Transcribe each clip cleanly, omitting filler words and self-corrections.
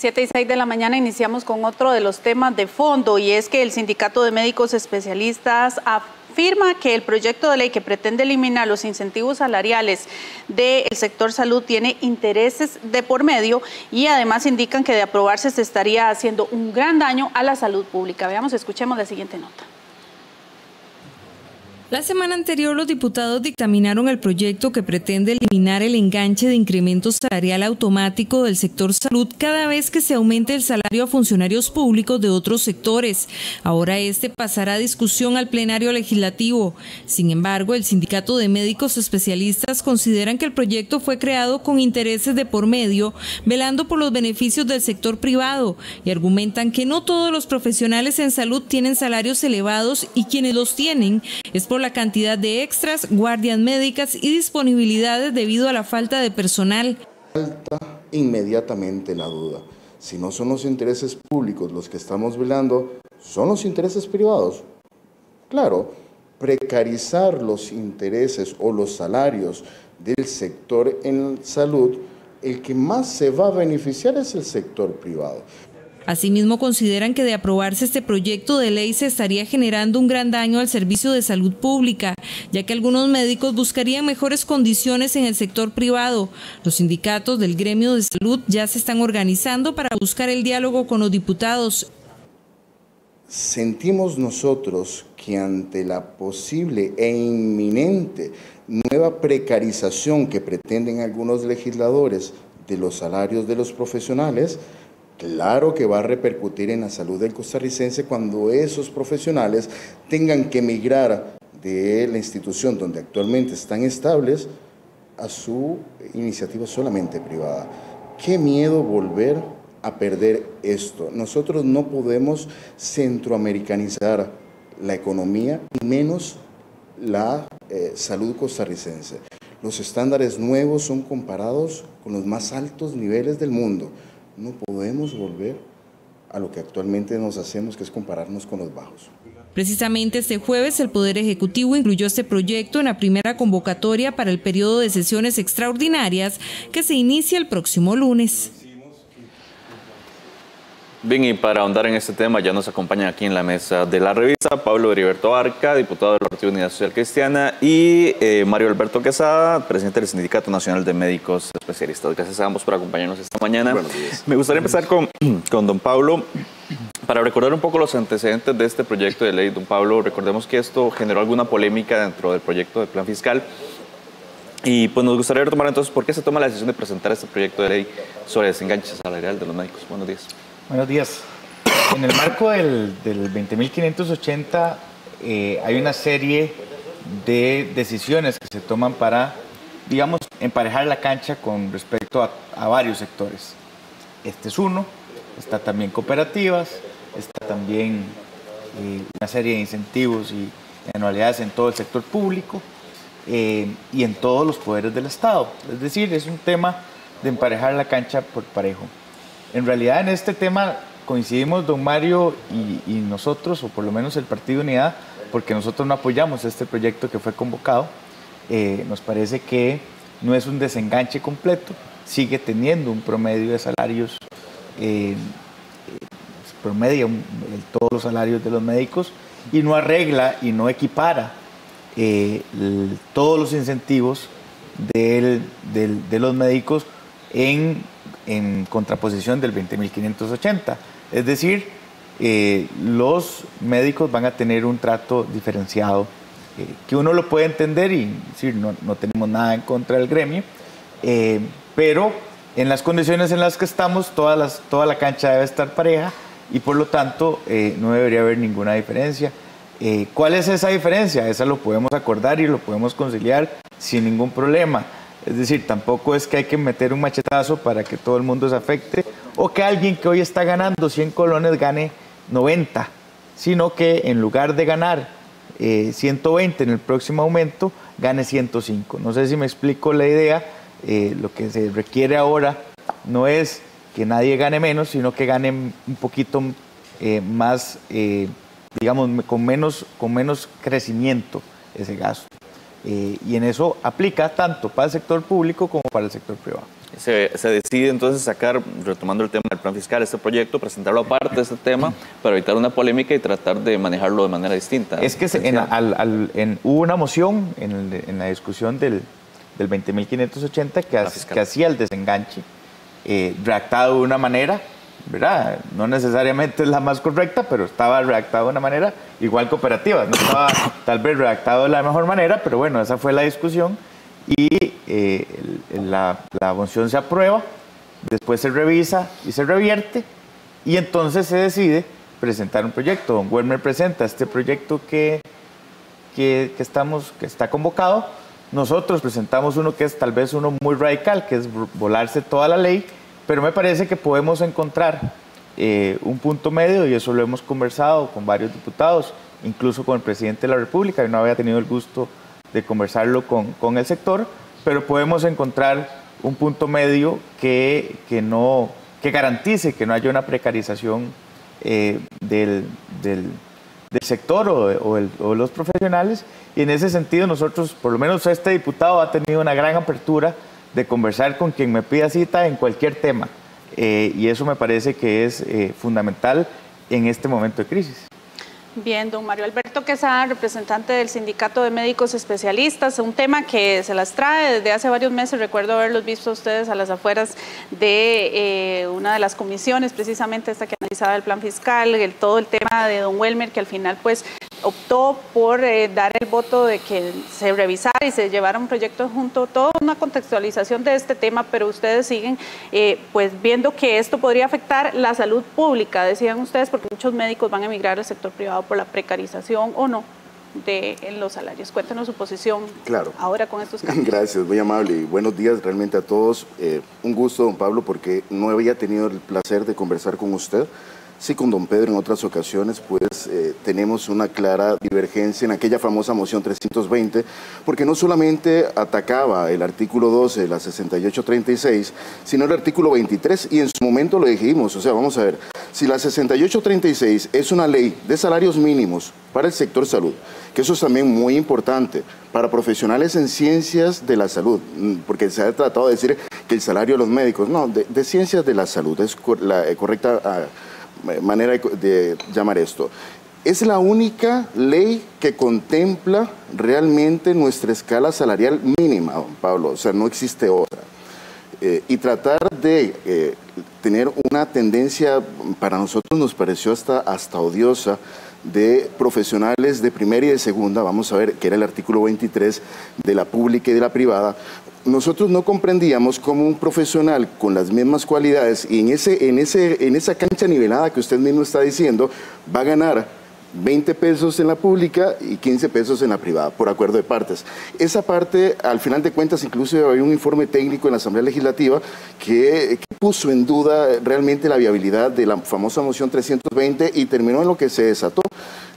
7:06 de la mañana iniciamos con otro de los temas de fondo, y es que el Sindicato de Médicos Especialistas afirma que el proyecto de ley que pretende eliminar los incentivos salariales del sector salud tiene intereses de por medio, y además indican que de aprobarse se estaría haciendo un gran daño a la salud pública. Veamos, escuchemos la siguiente nota. La semana anterior, los diputados dictaminaron el proyecto que pretende eliminar el enganche de incremento salarial automático del sector salud cada vez que se aumente el salario a funcionarios públicos de otros sectores. Ahora este pasará a discusión al plenario legislativo. Sin embargo, el Sindicato de Médicos Especialistas consideran que el proyecto fue creado con intereses de por medio, velando por los beneficios del sector privado, y argumentan que no todos los profesionales en salud tienen salarios elevados, y quienes los tienen es por la cantidad de extras, guardias médicas y disponibilidades debido a la falta de personal. Salta inmediatamente la duda. Si no son los intereses públicos los que estamos velando, ¿son los intereses privados? Claro, precarizar los intereses o los salarios del sector en salud, el que más se va a beneficiar es el sector privado. Asimismo, consideran que de aprobarse este proyecto de ley se estaría generando un gran daño al servicio de salud pública, ya que algunos médicos buscarían mejores condiciones en el sector privado. Los sindicatos del gremio de salud ya se están organizando para buscar el diálogo con los diputados. Sentimos nosotros que ante la posible e inminente nueva precarización que pretenden algunos legisladores de los salarios de los profesionales, claro que va a repercutir en la salud del costarricense cuando esos profesionales tengan que migrar de la institución donde actualmente están estables a su iniciativa solamente privada. Qué miedo volver a perder esto. Nosotros no podemos centroamericanizar la economía, y menos la salud costarricense. Los estándares nuevos son comparados con los más altos niveles del mundo. No podemos volver a lo que actualmente nos hacemos, que es compararnos con los bajos. Precisamente este jueves el Poder Ejecutivo incluyó este proyecto en la primera convocatoria para el periodo de sesiones extraordinarias que se inicia el próximo lunes. Bien, y para ahondar en este tema ya nos acompaña aquí en la mesa de la revista Pablo Heriberto Arca, diputado del Partido Unidad Social Cristiana, y Mario Alberto Quesada, presidente del Sindicato Nacional de Médicos Especialistas. Gracias a ambos por acompañarnos esta mañana. Me gustaría empezar con don Pablo, para recordar un poco los antecedentes de este proyecto de ley. Don Pablo, recordemos que esto generó alguna polémica dentro del proyecto de plan fiscal, y pues nos gustaría retomar entonces por qué se toma la decisión de presentar este proyecto de ley sobre desenganche salarial de los médicos. Buenos días. Buenos días. En el marco del 20.580 hay una serie de decisiones que se toman para, digamos, emparejar la cancha con respecto a varios sectores. Este es uno, está también cooperativas, está también una serie de incentivos y anualidades en todo el sector público y en todos los poderes del Estado. Es decir, es un tema de emparejar la cancha por parejo. En realidad en este tema coincidimos don Mario y nosotros, o por lo menos el Partido Unidad, porque nosotros no apoyamos este proyecto que fue convocado. Nos parece que no es un desenganche completo, sigue teniendo un promedio de salarios, promedia todos los salarios de los médicos, y no arregla y no equipara todos los incentivos de los médicos en contraposición del 20.580. Es decir, los médicos van a tener un trato diferenciado, que uno lo puede entender y decir, no tenemos nada en contra del gremio, pero en las condiciones en las que estamos, toda la cancha debe estar pareja y por lo tanto no debería haber ninguna diferencia. ¿Cuál es esa diferencia? Esa lo podemos acordar y lo podemos conciliar sin ningún problema. Es decir, tampoco es que hay que meter un machetazo para que todo el mundo se afecte o que alguien que hoy está ganando 100 colones gane 90, sino que en lugar de ganar 120 en el próximo aumento, gane 105. No sé si me explico la idea. Lo que se requiere ahora no es que nadie gane menos, sino que gane un poquito más, digamos, con menos crecimiento ese gasto. Y en eso aplica tanto para el sector público como para el sector privado. Se decide entonces sacar, retomando el tema del plan fiscal, este proyecto, presentarlo aparte de este tema para evitar una polémica y tratar de manejarlo de manera distinta. Es que hubo una moción en la discusión del 20.580 que hacía el desenganche, redactado de una manera, ¿verdad? No necesariamente es la más correcta, pero estaba redactado de una manera igual cooperativa. No estaba tal vez redactado de la mejor manera, pero bueno, esa fue la discusión. Y la moción se aprueba, después se revisa y se revierte, y entonces se decide presentar un proyecto. Don Welmer presenta este proyecto que está convocado. Nosotros presentamos uno que es tal vez uno muy radical, que es volarse toda la ley, pero me parece que podemos encontrar un punto medio, y eso lo hemos conversado con varios diputados, incluso con el presidente de la República. Yo no había tenido el gusto de conversarlo con el sector, pero podemos encontrar un punto medio que garantice que no haya una precarización del sector o los profesionales. Y en ese sentido nosotros, por lo menos este diputado, ha tenido una gran apertura de conversar con quien me pida cita en cualquier tema. Y eso me parece que es fundamental en este momento de crisis. Bien, don Mario Alberto Quesada, representante del Sindicato de Médicos Especialistas, un tema que se las trae desde hace varios meses. Recuerdo haberlos visto a ustedes a las afueras de una de las comisiones, precisamente esta que analizaba el plan fiscal, todo el tema de don Welmer, que al final pues optó por dar el voto de que se revisara y se llevara un proyecto junto, toda una contextualización de este tema, pero ustedes siguen pues viendo que esto podría afectar la salud pública, decían ustedes, porque muchos médicos van a emigrar al sector privado por la precarización o no de los salarios. Cuéntenos su posición ahora con estos cambios. Gracias, muy amable y buenos días realmente a todos. Un gusto, don Pablo, porque no había tenido el placer de conversar con usted. Sí, con don Pedro en otras ocasiones, pues tenemos una clara divergencia en aquella famosa moción 320, porque no solamente atacaba el artículo 12 de la 6836, sino el artículo 23, y en su momento lo dijimos. O sea, vamos a ver, si la 6836 es una ley de salarios mínimos para el sector salud, que eso es también muy importante, para profesionales en ciencias de la salud, porque se ha tratado de decir que el salario de los médicos, no, de ciencias de la salud, es la correcta manera de llamar esto. Es la única ley que contempla realmente nuestra escala salarial mínima, don Pablo, o sea, no existe otra. Y tratar de tener una tendencia, para nosotros nos pareció hasta odiosa, de profesionales de primera y de segunda, vamos a ver, que era el artículo 23 de la pública y de la privada. Nosotros no comprendíamos cómo un profesional con las mismas cualidades y en esa cancha nivelada que usted mismo está diciendo, va a ganar 20 pesos en la pública y 15 pesos en la privada, por acuerdo de partes. Esa parte, al final de cuentas, incluso había un informe técnico en la Asamblea Legislativa que puso en duda realmente la viabilidad de la famosa moción 320 y terminó en lo que se desató.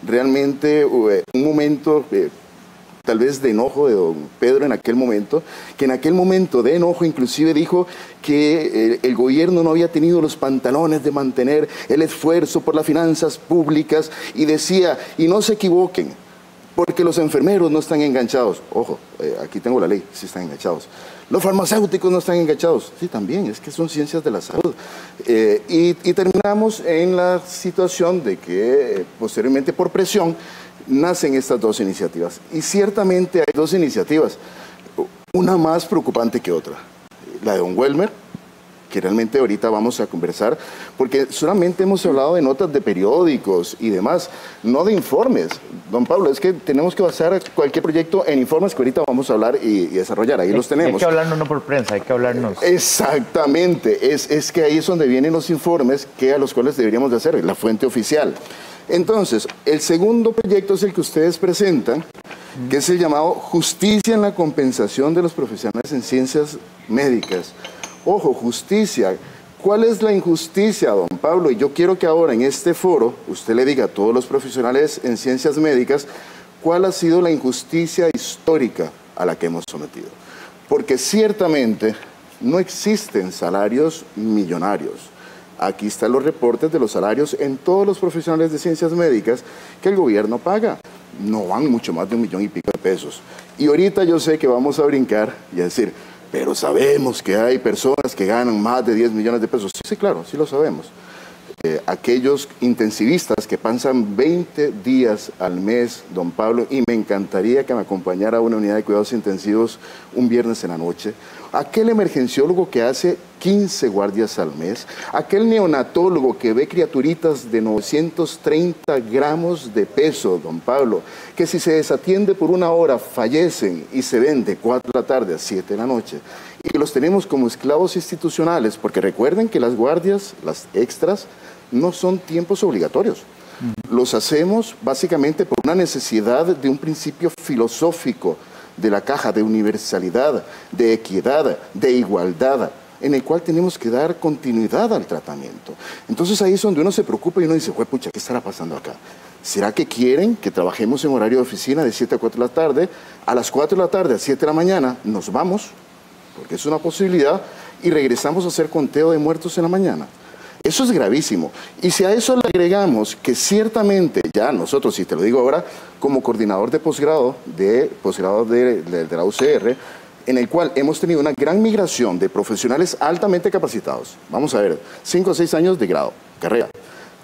Realmente un momento tal vez de enojo de don Pedro en aquel momento, que en aquel momento de enojo inclusive dijo que el gobierno no había tenido los pantalones de mantener el esfuerzo por las finanzas públicas, y decía, y no se equivoquen, porque los enfermeros no están enganchados. Ojo, aquí tengo la ley, sí están enganchados. Los farmacéuticos no están enganchados. Sí, también, es que son ciencias de la salud. Y terminamos en la situación de que posteriormente por presión nacen estas dos iniciativas. Y ciertamente hay dos iniciativas, una más preocupante que otra. La de don Welmer, que realmente ahorita vamos a conversar, porque solamente hemos hablado de notas de periódicos y demás, no de informes. Don Pablo, es que tenemos que basar cualquier proyecto en informes que ahorita vamos a hablar y desarrollar, ahí los tenemos. Hay que hablarnos no por prensa, hay que hablarnos. Exactamente, es que ahí es donde vienen los informes a los cuales deberíamos de hacer, la fuente oficial. Entonces, el segundo proyecto es el que ustedes presentan, que es el llamado Justicia en la compensación de los profesionales en ciencias médicas. Ojo, justicia. ¿Cuál es la injusticia, don Pablo? Y yo quiero que ahora en este foro usted le diga a todos los profesionales en ciencias médicas cuál ha sido la injusticia histórica a la que hemos sometido. Porque ciertamente no existen salarios millonarios. Aquí están los reportes de los salarios en todos los profesionales de ciencias médicas que el gobierno paga. no van mucho más de 1 millón y pico de pesos. Y ahorita yo sé que vamos a brincar y a decir, pero sabemos que hay personas que ganan más de 10 millones de pesos. Sí, claro, sí lo sabemos. Aquellos intensivistas que pasan 20 días al mes, don Pablo, y me encantaría que me acompañara a una unidad de cuidados intensivos un viernes en la noche, aquel emergenciólogo que hace 15 guardias al mes, aquel neonatólogo que ve criaturitas de 930 gramos de peso, don Pablo, que si se desatiende por 1 hora fallecen y se ven de 4 de la tarde a 7 de la noche, y que los tenemos como esclavos institucionales, porque recuerden que las guardias, las extras, no son tiempos obligatorios. Los hacemos básicamente por una necesidad de un principio filosófico de la caja de universalidad, de equidad, de igualdad, en el cual tenemos que dar continuidad al tratamiento. Entonces ahí es donde uno se preocupa y uno dice, pucha, ¿qué estará pasando acá? ¿Será que quieren que trabajemos en horario de oficina de 7 a 4 de la tarde? A las 4 de la tarde, a 7 de la mañana, nos vamos, porque es una posibilidad, y regresamos a hacer conteo de muertos en la mañana. Eso es gravísimo. Y si a eso le agregamos que ciertamente ya nosotros, y te lo digo ahora, como coordinador de posgrado de la UCR, en el cual hemos tenido una gran migración de profesionales altamente capacitados. Vamos a ver, 5 a 6 años de grado, carrera,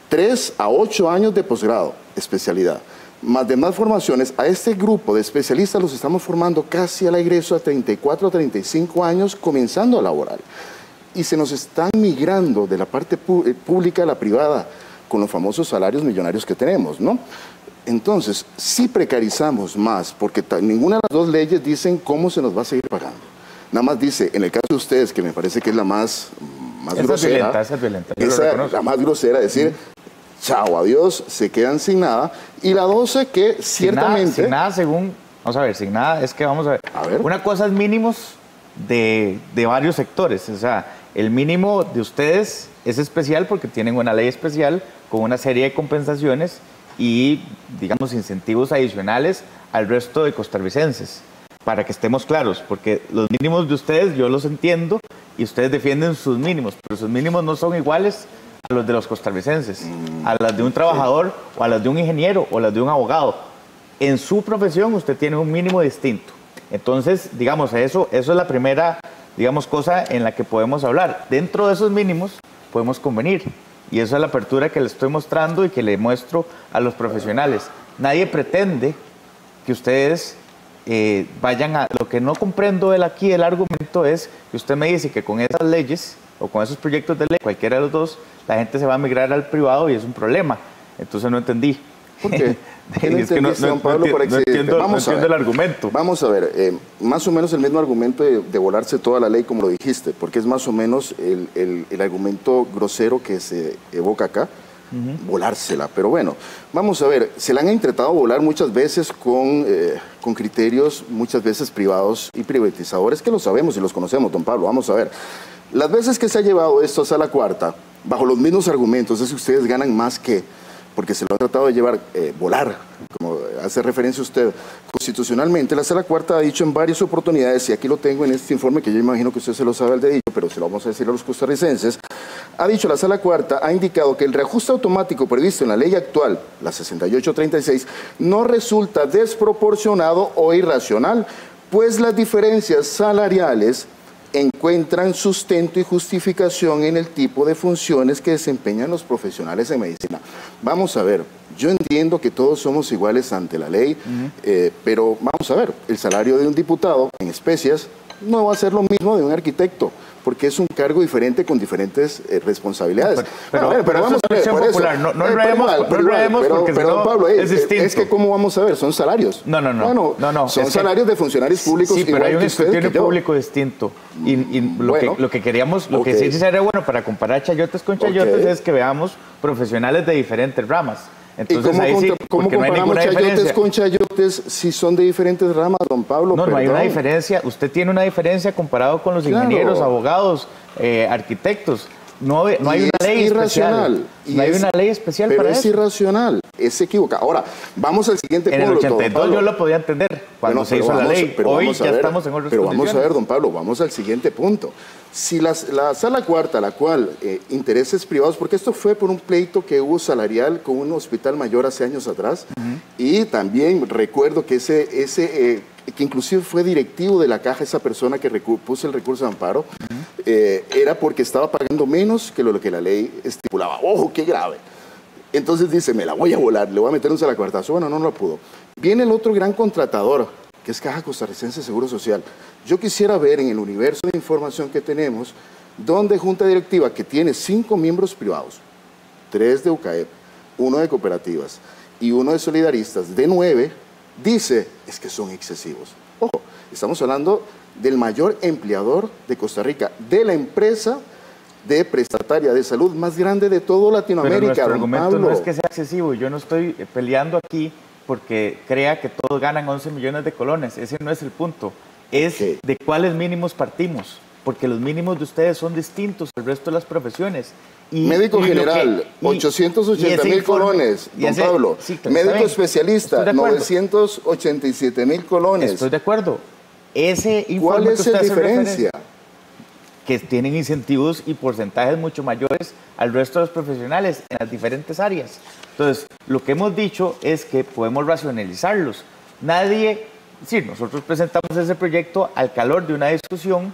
3 a 8 años de posgrado, especialidad. Más demás formaciones, a este grupo de especialistas los estamos formando casi al egreso a 34 a 35 años comenzando a laborar. Y se nos están migrando de la parte pública a la privada con los famosos salarios millonarios que tenemos, ¿no? Entonces, si precarizamos más, porque ninguna de las dos leyes dicen cómo se nos va a seguir pagando. Nada más dice, en el caso de ustedes, que me parece que es la más grosera, esa es violenta, la más grosera, decir, chao, adiós, se quedan sin nada. Y la 12 que ciertamente... Sin nada según, vamos a ver, sin nada, es que vamos a ver. Una cosa es mínimos de varios sectores, o sea, el mínimo de ustedes es especial porque tienen una ley especial con una serie de compensaciones y, digamos, incentivos adicionales al resto de costarricenses, para que estemos claros, porque los mínimos de ustedes yo los entiendo y ustedes defienden sus mínimos, pero sus mínimos no son iguales a los de los costarricenses, a las de un trabajador o a las de un ingeniero o a las de un abogado. En su profesión usted tiene un mínimo distinto. Entonces, digamos, eso es la primera, digamos, cosa en la que podemos hablar. Dentro de esos mínimos podemos convenir. Y esa es la apertura que le estoy mostrando y que le muestro a los profesionales. Nadie pretende que ustedes vayan a... Lo que no comprendo aquí, el argumento es que usted me dice que con esas leyes o con esos proyectos de ley, cualquiera de los dos, la gente se va a migrar al privado y es un problema. Entonces no entendí. ¿Por qué? Es que no entiendo el argumento. Vamos a ver, más o menos el mismo argumento de volarse toda la ley, como lo dijiste, porque es más o menos el argumento grosero que se evoca acá, volársela. Pero bueno, vamos a ver, se la han intentado volar muchas veces con criterios, muchas veces privados y privatizadores, que lo sabemos y los conocemos, don Pablo. Vamos a ver, las veces que se ha llevado esto a Sala Cuarta, bajo los mismos argumentos, es que ustedes ganan más que... porque se lo ha tratado de llevar, volar, como hace referencia usted. Constitucionalmente, la Sala Cuarta ha dicho en varias oportunidades, y aquí lo tengo en este informe, que yo imagino que usted se lo sabe al dedillo, pero se lo vamos a decir a los costarricenses, ha dicho la Sala Cuarta, ha indicado que el reajuste automático previsto en la ley actual, la 6836, no resulta desproporcionado o irracional, pues las diferencias salariales encuentran sustento y justificación en el tipo de funciones que desempeñan los profesionales en medicina. Vamos a ver, yo entiendo que todos somos iguales ante la ley, pero vamos a ver, el salario de un diputado en especias no va a ser lo mismo de un arquitecto, porque es un cargo diferente con diferentes responsabilidades. Pero vamos a ver, por popular. No enredemos porque pero Pablo, es distinto. Es que ¿cómo vamos a ver? Son salarios. No. Son salarios de funcionarios públicos. Sí, pero hay un escrutinio público distinto. Y lo que queríamos, lo que sí sería bueno para comparar chayotes con chayotes es que veamos profesionales de diferentes ramas. Entonces, ¿Cómo comparamos chayotes con chayotes si son de diferentes ramas, don Pablo? No hay una diferencia. Usted tiene una diferencia comparado con los ingenieros, abogados, arquitectos. No hay una ley especial. No hay una ley especial para eso. Pero es irracional, es equivocado. Ahora, vamos al siguiente punto. En el 82 yo lo podía entender cuando se hizo la ley. Hoy ya estamos en otras condiciones. Pero vamos a ver, don Pablo, vamos al siguiente punto. Si la sala cuarta, la cual intereses privados, porque esto fue por un pleito que hubo salarial con un hospital mayor hace años atrás, y también recuerdo que que inclusive fue directivo de la caja esa persona que puso el recurso de amparo, era porque estaba pagando menos que lo que la ley estipulaba. ¡Ojo, qué grave! Entonces dice, me la voy a volar, le voy a meter un salacuartazo. Bueno, no lo pudo. Viene el otro gran contratador, que es Caja Costarricense de Seguro Social. Yo quisiera ver en el universo de información que tenemos, donde Junta Directiva, que tiene 5 miembros privados, 3 de UCAEP, 1 de cooperativas y 1 de solidaristas, de 9, dice, es que son excesivos. Ojo, estamos hablando del mayor empleador de Costa Rica, de la empresa de prestataria de salud más grande de toda Latinoamérica. Pero nuestro argumento no es que sea excesivo. Yo no estoy peleando aquí porque crea que todos ganan 11 millones de colones. Ese no es el punto. Es de cuáles mínimos partimos. Porque los mínimos de ustedes son distintos al resto de las profesiones. Médico general, 880,000 colones, don Pablo. Sí, médico especialista, 987,000 colones. Estoy de acuerdo. Ese informe ¿Cuál es la diferencia? Que tienen incentivos y porcentajes mucho mayores al resto de los profesionales en las diferentes áreas. Entonces, lo que hemos dicho es que podemos racionalizarlos. Nosotros presentamos ese proyecto al calor de una discusión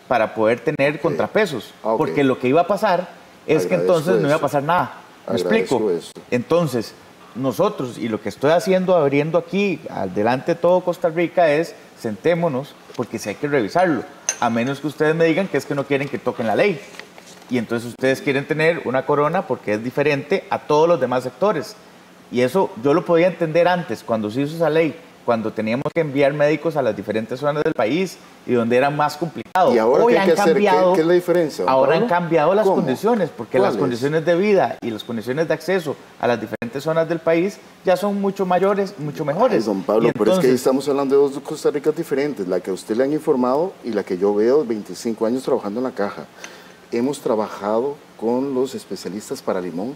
para poder tener contrapesos, porque lo que iba a pasar es que entonces no iba a pasar nada. ¿Me explico? Entonces, nosotros, y lo que estoy haciendo, abriendo aquí, delante de todo Costa Rica, es sentémonos, porque si hay que revisarlo, a menos que ustedes me digan que es que no quieren que toquen la ley. Y entonces ustedes quieren tener una corona porque es diferente a todos los demás sectores. Y eso yo lo podía entender antes, cuando se hizo esa ley, cuando teníamos que enviar médicos a las diferentes zonas del país y donde era más complicado. ¿Y ahora qué hay que hacer? ¿Qué es la diferencia? Ahora han cambiado las condiciones, porque las condiciones de vida y las condiciones de acceso a las diferentes zonas del país ya son mucho mejores. Ay, don Pablo, pero es que estamos hablando de dos Costa Ricas diferentes, la que a usted le han informado y la que yo veo 25 años trabajando en la caja. Hemos trabajado con los especialistas para Limón,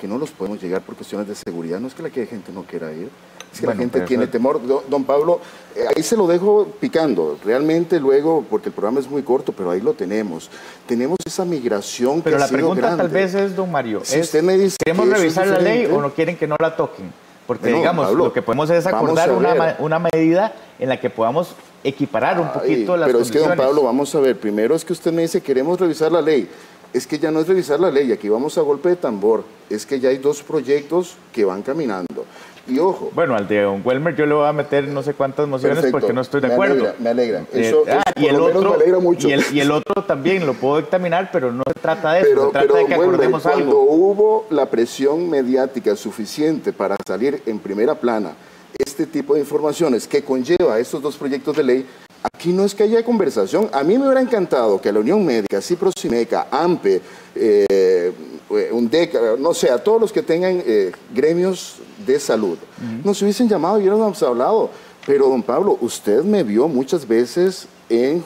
que no los podemos llegar por cuestiones de seguridad. No es que la gente no quiera ir, es que la gente tiene temor. Don Pablo, ahí se lo dejo picando. Realmente luego, porque el programa es muy corto, pero ahí lo tenemos. Tenemos esa migración pero que ha sido grande. Pero la pregunta tal vez es, don Mario, si usted me dice ¿queremos revisar la ley o no quieren que no la toquen? Porque digamos, Pablo, lo que podemos es acordar una medida en la que podamos equiparar un poquito las pero condiciones. Es que, don Pablo, vamos a ver. Primero es que usted me dice, queremos revisar la ley. Es que ya no es revisar la ley, aquí vamos a golpe de tambor. Es que ya hay 2 proyectos que van caminando. Y ojo. Bueno, al de don Welmer yo le voy a meter no sé cuántas mociones porque no estoy de acuerdo. Me alegra. Eso y el otro, me alegra mucho. Y el otro también lo puedo dictaminar, pero no se trata de eso, se trata de que acordemos algo. Cuando hubo la presión mediática suficiente para salir en primera plana este tipo de informaciones que conlleva estos 2 proyectos de ley, aquí no es que haya conversación. A mí me hubiera encantado que la Unión Médica, CIPROSIMECA, AMPE, UNDECA, no sé, a todos los que tengan gremios de salud, nos hubiesen llamado y hubiéramos hablado. Pero, don Pablo, usted me vio muchas veces en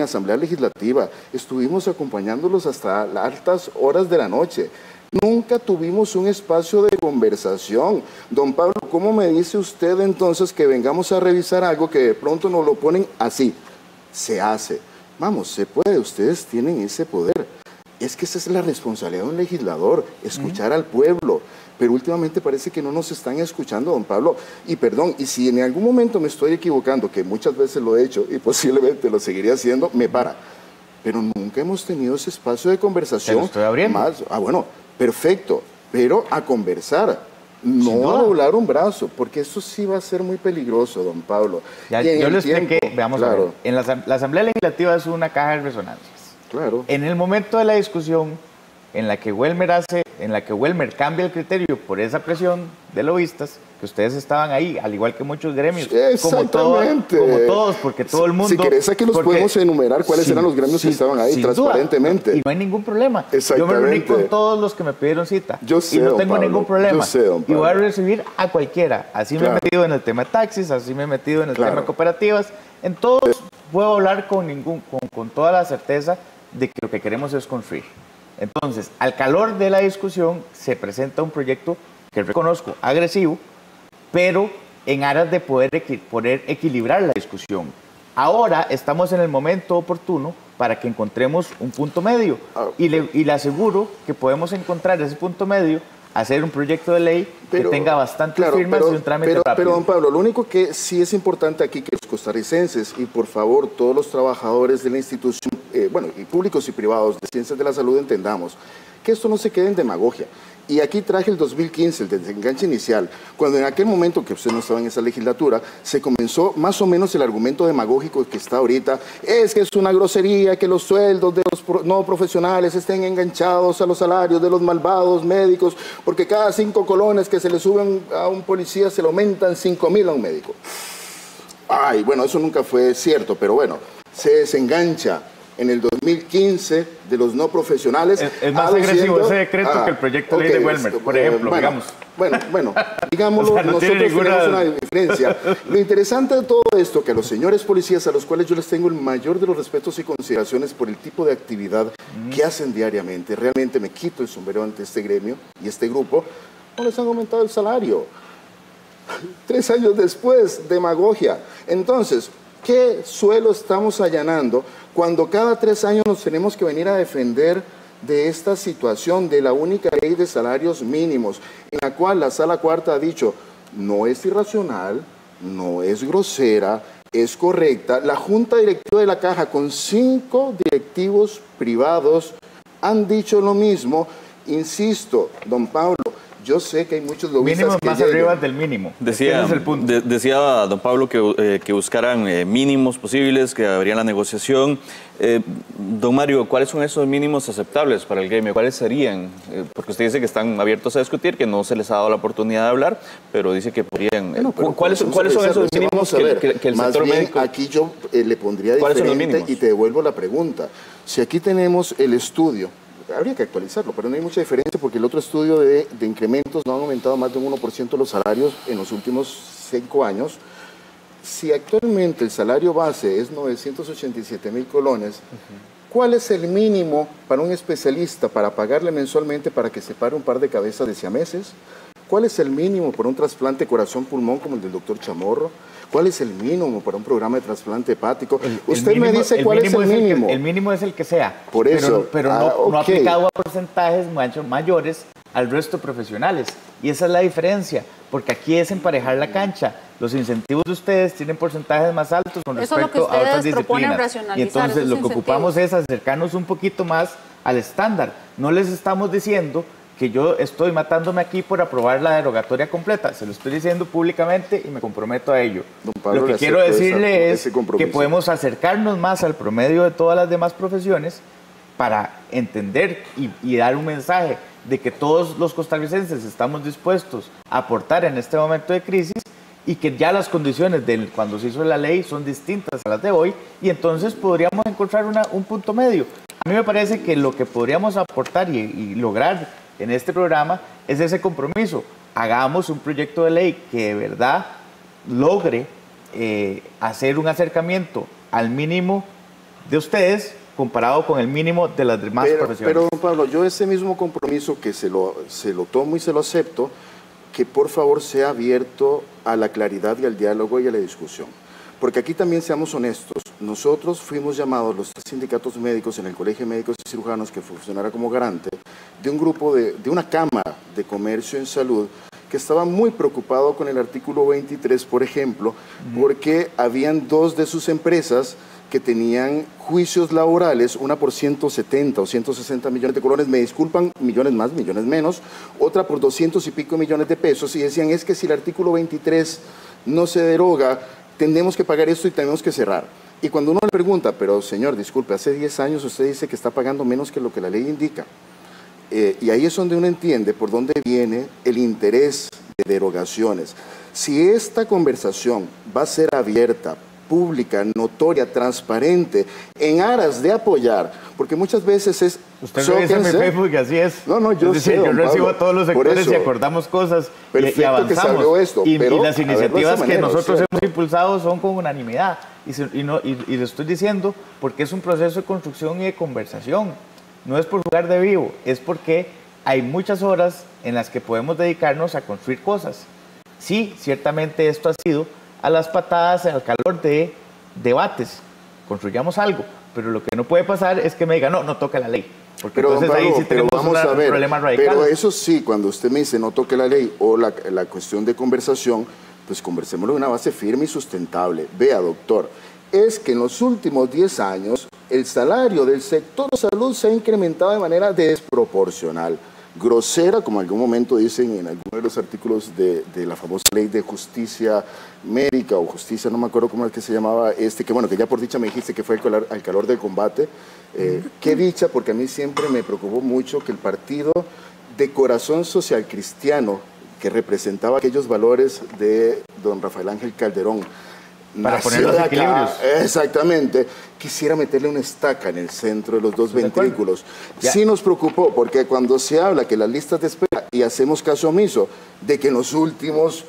Asamblea Legislativa. Estuvimos acompañándolos hasta las altas horas de la noche. Nunca tuvimos un espacio de conversación. Don Pablo, ¿cómo me dice usted entonces que vengamos a revisar algo que de pronto nos lo ponen así? Se hace. Vamos, se puede, ustedes tienen ese poder. Es que esa es la responsabilidad de un legislador, escuchar al pueblo. Pero últimamente parece que no nos están escuchando, don Pablo. Y perdón, y si en algún momento me estoy equivocando, que muchas veces lo he hecho y posiblemente lo seguiré haciendo, me para. Pero nunca hemos tenido ese espacio de conversación. Te lo estoy abriendo. Bueno, perfecto, pero a conversar, no a doblar un brazo, porque eso sí va a ser muy peligroso, don Pablo. Yo le expliqué, veamos a ver, en la Asamblea Legislativa es una caja de resonancias. Claro. En el momento de la discusión, en la que Welmer cambia el criterio por esa presión de lobistas, que ustedes estaban ahí, al igual que muchos gremios, como todos, porque todo el mundo... Si querés, aquí los podemos enumerar cuáles eran los gremios que estaban ahí, transparentemente. Duda, y no hay ningún problema. Yo me reuní con todos los que me pidieron cita. Yo sé, y no tengo ningún problema. Yo sé, don Pablo. Y voy a recibir a cualquiera. Así me he metido en el tema de taxis, así me he metido en el tema de cooperativas. En todos puedo hablar con toda la certeza de que lo que queremos es construir. Entonces, al calor de la discusión, se presenta un proyecto que reconozco agresivo, pero en aras de poder equilibrar la discusión. Ahora estamos en el momento oportuno para que encontremos un punto medio. Y le aseguro que podemos encontrar ese punto medio, hacer un proyecto de ley que tenga bastantes firmas y un trámite rápido. Pero, don Pablo, lo único que sí es importante aquí que los costarricenses y, por favor, todos los trabajadores de la institución, bueno, y públicos y privados de ciencias de la salud, entendamos que esto no se quede en demagogia. Y aquí traje el 2015, el desenganche inicial, cuando en aquel momento, que usted no estaba en esa legislatura, se comenzó más o menos el argumento demagógico que está ahorita, es que es una grosería que los sueldos de los no profesionales estén enganchados a los salarios de los malvados médicos, porque cada 5 colones que se le suben a un policía se le aumentan 5.000 a un médico. Ay, bueno, eso nunca fue cierto, pero bueno, se desengancha en el 2015 de los no profesionales. Es más agresivo ese decreto que el proyecto de ley de Welmer, por ejemplo, digamos. Bueno, digámoslo, o sea, nosotros tenemos una diferencia. Lo interesante de todo esto, que a los señores policías, a los cuales yo les tengo el mayor de los respetos y consideraciones por el tipo de actividad que hacen diariamente, realmente me quito el sombrero ante este gremio y este grupo, no les han aumentado el salario. 3 años después, demagogia. Entonces, ¿qué suelo estamos allanando cuando cada 3 años nos tenemos que venir a defender de esta situación de la única ley de salarios mínimos, en la cual la Sala Cuarta ha dicho, no es irracional, no es grosera, es correcta? La Junta Directiva de la Caja, con 5 directivos privados, han dicho lo mismo. Insisto, don Pablo, yo sé que hay muchos lobistas mínimo más arriba del mínimo. Decía, es el punto. Decía don Pablo que buscaran mínimos posibles, que habría la negociación. Don Mario, ¿cuáles son esos mínimos aceptables para el gremio? ¿Cuáles serían? Porque usted dice que están abiertos a discutir, que no se les ha dado la oportunidad de hablar, pero dice que podrían... Bueno, ¿Cuáles son esos mínimos que el sector médico... Aquí yo le pondría diferente y te devuelvo la pregunta. Si aquí tenemos el estudio, habría que actualizarlo, pero no hay mucha diferencia porque el otro estudio de incrementos no han aumentado más de un 1% los salarios en los últimos 5 años. Si actualmente el salario base es 987.000 colones, ¿cuál es el mínimo para un especialista para pagarle mensualmente para que se pare un par de cabezas de siameses? ¿Cuál es el mínimo para un trasplante corazón-pulmón como el del doctor Chamorro? ¿Cuál es el mínimo para un programa de trasplante hepático? Usted me dice cuál es el mínimo. El mínimo es el que sea. Por eso. Pero no aplicado a porcentajes mayores al resto de profesionales. Y esa es la diferencia, porque aquí es emparejar la cancha. Los incentivos de ustedes tienen porcentajes más altos con respecto a otras disciplinas. Y entonces lo que ocupamos es acercarnos un poquito más al estándar. No les estamos diciendo que yo estoy matándome aquí por aprobar la derogatoria completa. Se lo estoy diciendo públicamente y me comprometo a ello. Lo que quiero decirle es que podemos acercarnos más al promedio de todas las demás profesiones para entender y dar un mensaje de que todos los costarricenses estamos dispuestos a aportar en este momento de crisis y que ya las condiciones de cuando se hizo la ley son distintas a las de hoy y entonces podríamos encontrar un punto medio. A mí me parece que lo que podríamos aportar y lograr en este programa es ese compromiso. Hagamos un proyecto de ley que de verdad logre hacer un acercamiento al mínimo de ustedes comparado con el mínimo de las demás profesiones. Pero, don Pablo, yo ese mismo compromiso que se lo tomo y se lo acepto, que por favor sea abierto a la claridad y al diálogo y a la discusión. Porque aquí también seamos honestos, nosotros fuimos llamados, los 3 sindicatos médicos en el Colegio de Médicos y Cirujanos, que funcionara como garante, de un grupo de una Cámara de Comercio en Salud, que estaba muy preocupado con el artículo 23, por ejemplo, porque habían 2 de sus empresas que tenían juicios laborales, una por 170 o 160 millones de colones, me disculpan, millones más, millones menos, otra por 200 y pico millones de pesos, y decían, es que si el artículo 23 no se deroga, tenemos que pagar esto y tenemos que cerrar. Y cuando uno le pregunta, pero señor, disculpe, hace 10 años usted dice que está pagando menos que lo que la ley indica. Y ahí es donde uno entiende por dónde viene el interés de derogaciones. Si esta conversación va a ser abierta, pública, notoria, transparente, en aras de apoyar, porque muchas veces es... Usted lo dice en mi Facebook, así es. No, yo sé, yo recibo a todos los sectores y acordamos cosas y avanzamos. Que salió esto, y pero, las iniciativas que nosotros hemos impulsado son con unanimidad. Y le estoy diciendo porque es un proceso de construcción y de conversación. no es por jugar de vivo, es porque hay muchas horas en las que podemos dedicarnos a construir cosas. Sí, ciertamente esto ha sido a las patadas, al calor de debates. Construyamos algo, pero lo que no puede pasar es que me diga, no toca la ley. Porque pero, entonces Pablo, ahí sí tenemos un problema radical. Pero eso sí, cuando usted me dice no toque la ley o la cuestión de conversación, pues conversémoslo de una base firme y sustentable. Vea, doctor, es que en los últimos 10 años el salario del sector salud se ha incrementado de manera desproporcional, grosera, como en algún momento dicen en algunos de los artículos de la famosa ley de justicia médica o justicia, no me acuerdo cómo es que se llamaba, que bueno, que ya por dicha me dijiste que fue al calor del combate. Qué dicha, porque a mí siempre me preocupó mucho que el partido de corazón social cristiano, que representaba aquellos valores de don Rafael Ángel Calderón, para poner los equilibrios. Exactamente. Quisiera meterle una estaca en el centro de los dos ventrículos. Sí nos preocupó, porque cuando se habla que las listas de espera, y hacemos caso omiso, de que en los últimos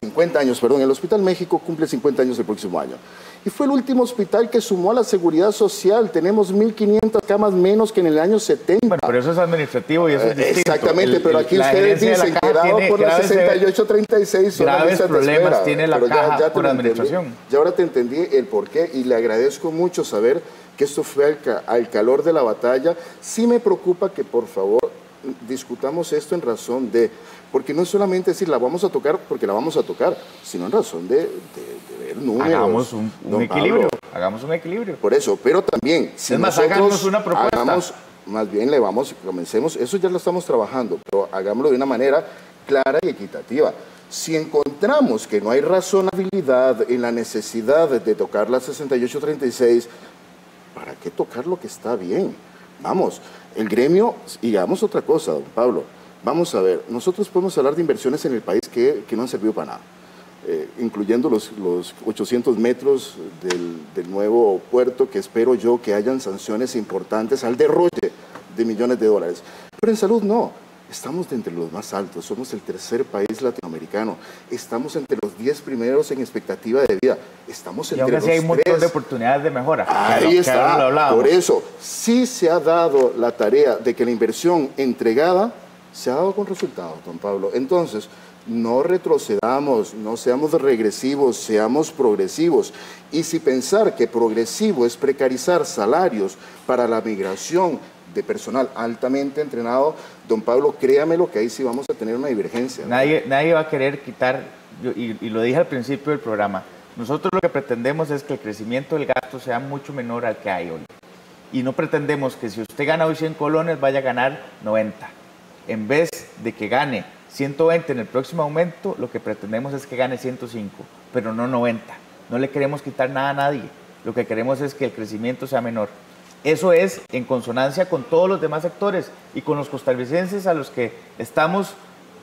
50 años, perdón, el Hospital México cumple 50 años el próximo año. Y fue el último hospital que sumó a la seguridad social. Tenemos 1.500 camas menos que en el año 70. Bueno, pero eso es administrativo y eso es distinto. Exactamente, pero aquí ustedes dicen que dado por la 6836 son las listas de espera. Graves problemas tiene la caja por administración. Y ahora te entendí el porqué y le agradezco mucho saber que esto fue al calor de la batalla. Sí me preocupa que, por favor, discutamos esto en razón de... Porque no es solamente decir la vamos a tocar porque la vamos a tocar, sino en razón de ver números. Hagamos un equilibrio, hagamos un equilibrio. Por eso, pero también, si hagamos una propuesta. Más bien comencemos, eso ya lo estamos trabajando, pero hagámoslo de una manera clara y equitativa. Si encontramos que no hay razonabilidad en la necesidad de tocar la 6836, ¿para qué tocar lo que está bien? Vamos, el gremio, y hagamos otra cosa, don Pablo. Vamos a ver, nosotros podemos hablar de inversiones en el país que no han servido para nada, incluyendo los 800 metros del nuevo puerto, que espero yo que hayan sanciones importantes al derroche de millones de dólares. Pero en salud no, estamos de entre los más altos, somos el tercer país latinoamericano, estamos entre los 10 primeros en expectativa de vida, estamos entre los 3. Y aún así hay un montón de oportunidades de mejora. Ahí está, por eso, sí se ha dado la tarea de que la inversión entregada se ha dado con resultados, don Pablo. Entonces, no retrocedamos, no seamos regresivos, seamos progresivos. Y si pensar que progresivo es precarizar salarios para la migración de personal altamente entrenado, don Pablo, créamelo que ahí sí vamos a tener una divergencia. Nadie va a querer quitar, y lo dije al principio del programa, nosotros lo que pretendemos es que el crecimiento del gasto sea mucho menor al que hay hoy. Y no pretendemos que si usted gana hoy 100 colones vaya a ganar 90. En vez de que gane 120 en el próximo aumento, lo que pretendemos es que gane 105, pero no 90. No le queremos quitar nada a nadie. Lo que queremos es que el crecimiento sea menor. Eso es en consonancia con todos los demás sectores y con los costarricenses a los que estamos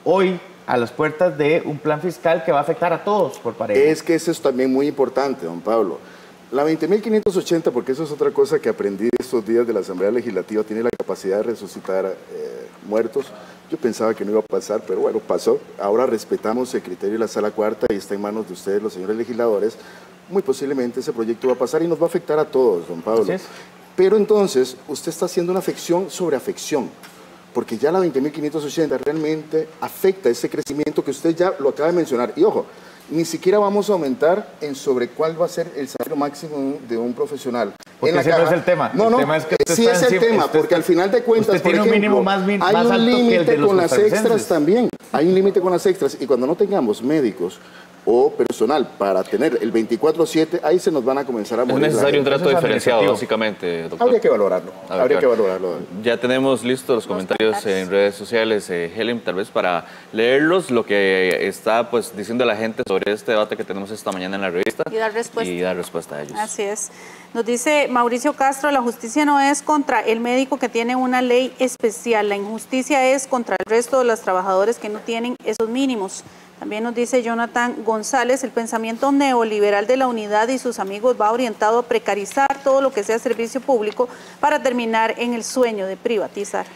hoy a las puertas de un plan fiscal que va a afectar a todos por pareja. Es que eso es también muy importante, don Pablo. La 20.580, porque eso es otra cosa que aprendí estos días de la Asamblea Legislativa, tiene la capacidad de resucitar muertos. Yo pensaba que no iba a pasar, pero bueno, pasó. Ahora respetamos el criterio de la Sala Cuarta y está en manos de ustedes, los señores legisladores. Muy posiblemente ese proyecto va a pasar y nos va a afectar a todos, don Pablo. Pero entonces, usted está haciendo una afección sobre afección, porque ya la 20.580 realmente afecta ese crecimiento que usted ya lo acaba de mencionar. Y ojo, ni siquiera vamos a aumentar en sobre cuál va a ser el salario máximo de un profesional. Porque ese no es el tema. No, el tema es que sí es el tema, porque al final de cuentas, por ejemplo, hay un límite con las extras también. Hay un límite con las extras y cuando no tengamos médicos o personal para tener el 24/7, ahí se nos van a comenzar a morir. Es necesario un trato diferenciado, básicamente, doctor. Habría que valorarlo. Habría que valorarlo. Ya tenemos listos los comentarios en redes sociales, Helen, tal vez para leerlos, lo que está pues diciendo la gente sobre este debate que tenemos esta mañana en la revista. Y dar respuesta a ellos. Así es. Nos dice Mauricio Castro, la justicia no es contra el médico que tiene una ley especial, la injusticia es contra el resto de los trabajadores que no tienen esos mínimos. También nos dice Jonathan González, el pensamiento neoliberal de la unidad y sus amigos va orientado a precarizar todo lo que sea servicio público para terminar en el sueño de privatizar.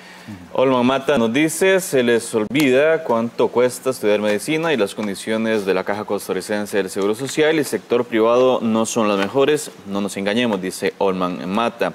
Olman Mata nos dice, se les olvida cuánto cuesta estudiar medicina y las condiciones de la Caja Costarricense del Seguro Social y el sector privado no son las mejores, no nos engañemos, dice Olman Mata.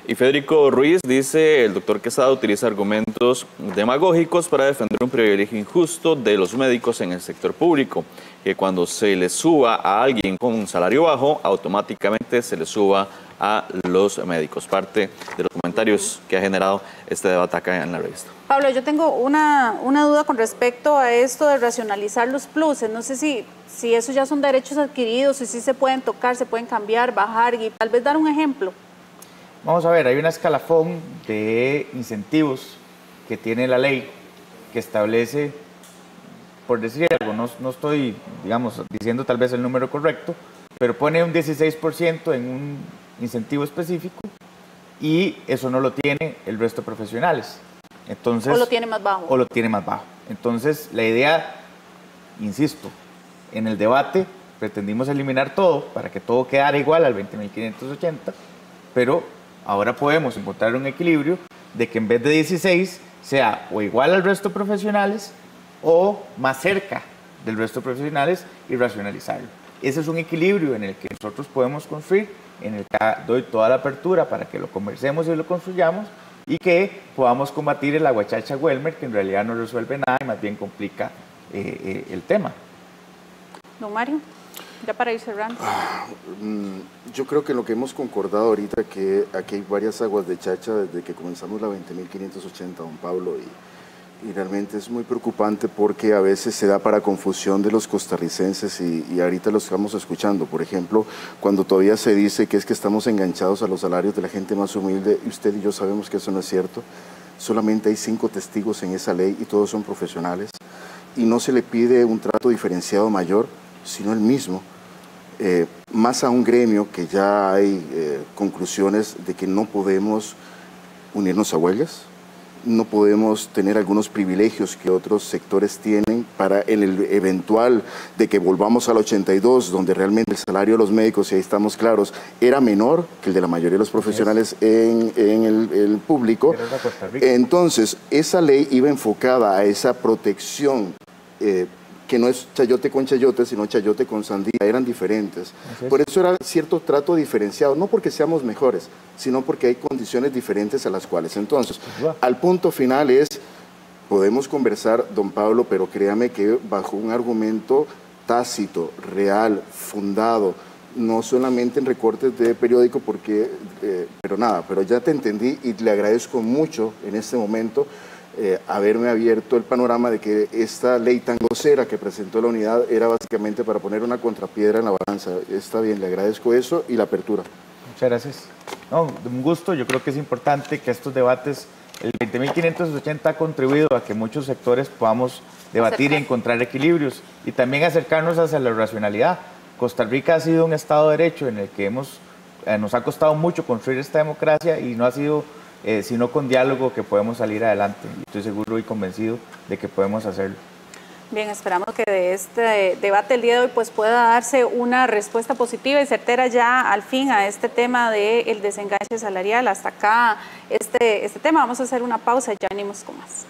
Y Federico Ruiz dice, el doctor Quesada utiliza argumentos demagógicos para defender un privilegio injusto de los médicos en el sector público, que cuando se le suba a alguien con un salario bajo, automáticamente se le suba a los médicos. Parte de los comentarios que ha generado este debate acá en la revista. Pablo, yo tengo una duda con respecto a esto de racionalizar los pluses. No sé si esos ya son derechos adquiridos, si sí se pueden tocar, se pueden cambiar, bajar y tal vez dar un ejemplo. Vamos a ver, hay un escalafón de incentivos que tiene la ley que establece, por decir algo, no estoy, digamos, diciendo tal vez el número correcto, pero pone un 16% en un incentivo específico y eso no lo tiene el resto de profesionales. Entonces, o lo tiene más bajo. O lo tiene más bajo. Entonces, la idea, insisto, en el debate pretendimos eliminar todo para que todo quedara igual al 20.580, pero ahora podemos encontrar un equilibrio de que en vez de 16 sea o igual al resto de profesionales o más cerca del resto de profesionales y racionalizarlo. Ese es un equilibrio en el que nosotros podemos construir, en el que doy toda la apertura para que lo conversemos y lo construyamos y que podamos combatir el aguachacha-Welmer, que en realidad no resuelve nada y más bien complica el tema. Don Mario, ya para ir cerrando. Yo creo que lo que hemos concordado ahorita, que aquí hay varias aguas de chacha desde que comenzamos la 20.580, don Pablo, y realmente es muy preocupante porque a veces se da para confusión de los costarricenses y ahorita lo estamos escuchando. Por ejemplo, cuando todavía se dice que es que estamos enganchados a los salarios de la gente más humilde, y usted y yo sabemos que eso no es cierto. Solamente hay 5 testigos en esa ley y todos son profesionales y no se le pide un trato diferenciado mayor, sino el mismo. Más a un gremio que ya hay conclusiones de que no podemos unirnos a huelgas, no podemos tener algunos privilegios que otros sectores tienen para en el eventual de que volvamos al 82, donde realmente el salario de los médicos, y ahí estamos claros, era menor que el de la mayoría de los profesionales en el público. Entonces, esa ley iba enfocada a esa protección que no es chayote con chayote, sino chayote con sandía, eran diferentes. Por eso era cierto trato diferenciado, no porque seamos mejores, sino porque hay condiciones diferentes a las cuales. Entonces, al punto final es, podemos conversar, don Pablo, pero créame que bajo un argumento tácito, real, fundado, no solamente en recortes de periódico, porque, pero ya te entendí y le agradezco mucho en este momento haberme abierto el panorama de que esta ley tan grosera que presentó la unidad era básicamente para poner una contrapiedra en la balanza. Está bien, le agradezco eso y la apertura. Muchas gracias. No, un gusto. Yo creo que es importante que estos debates, el 20.580 ha contribuido a que muchos sectores podamos debatir y encontrar equilibrios y también acercarnos hacia la racionalidad. Costa Rica ha sido un Estado de Derecho en el que nos ha costado mucho construir esta democracia y no ha sido sino con diálogo que podemos salir adelante. Estoy seguro y convencido de que podemos hacerlo. Bien, esperamos que de este debate el día de hoy pues pueda darse una respuesta positiva y certera ya al fin a este tema del desenganche salarial. Hasta acá este tema. Vamos a hacer una pausa y ya venimos con más.